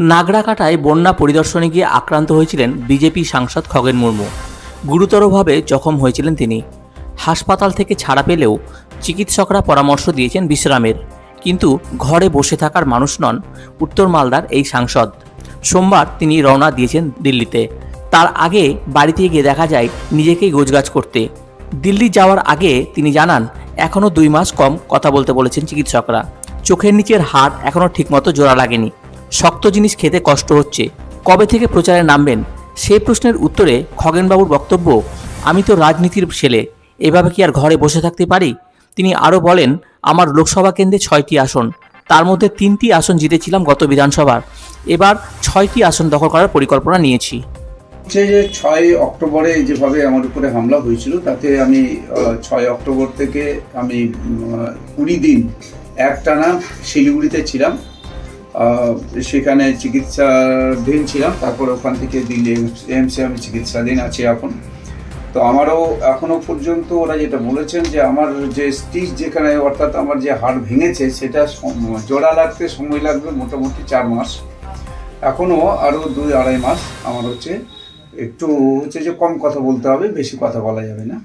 নাগরাকাটায় বন্যা পরিদর্শনে গিয়ে আক্রান্ত হয়েছিলেন বিজেপি সাংসদ খগেন মুর্মু। গুরুতরভাবে জখম হয়েছিলেন তিনি। হাসপাতাল থেকে ছাড়া পেলেও চিকিৎসকরা পরামর্শ দিয়েছেন বিশ্রামের। কিন্তু ঘরে বসে থাকার মানুষ নন উত্তর মালদার এই সাংসদ। সোমবার তিনি রওনা দিয়েছেন দিল্লিতে। তার আগে বাড়িতে গিয়ে দেখা যায় নিজেকেই গোছগাছ করতে। দিল্লি যাওয়ার আগে তিনি জানান, এখনও 2 মাস কম কথা বলতে বলেছেন চিকিৎসকরা। চোখের নিচের হাড় এখনও ঠিকমতো জোড়া লাগেনি। শক্ত জিনিস খেতে কষ্ট হচ্ছে। কবে থেকে প্রচারে নামবেন? সেই প্রশ্নের উত্তরে খগেনবাবুর বক্তব্য, আমি তো রাজনীতির ছেলে, এভাবে কি আর ঘরে বসে থাকতে পারি? তিনি আরও বলেন, আমার লোকসভা কেন্দ্রে 6টি আসন, তার মধ্যে 3টি আসন জিতেছিলাম গত বিধানসভার। এবার 6টি আসন দখল করার পরিকল্পনা নিয়েছি। যে 6 অক্টোবরে যেভাবে আমার উপরে হামলা হয়েছিল, তাতে আমি 6 অক্টোবর থেকে আমি 20 দিন একটানা শিলিগুড়িতে ছিলাম। সেখানে চিকিৎসাধীন ছিলাম। তারপর ওখান থেকে দিল্লি এমসে আমি চিকিৎসাধীন আছি এখন। তো আমারও এখনও পর্যন্ত ওরা যেটা বলেছেন যে আমার যে স্টিচ যেখানে, অর্থাৎ আমার যে হাড় ভেঙেছে, সেটা জোড়া লাগতে সময় লাগবে মোটামুটি 4 মাস। এখনও আরও 2-2.5 মাস আমার একটু যে কম কথা বলতে হবে, বেশি কথা বলা যাবে না।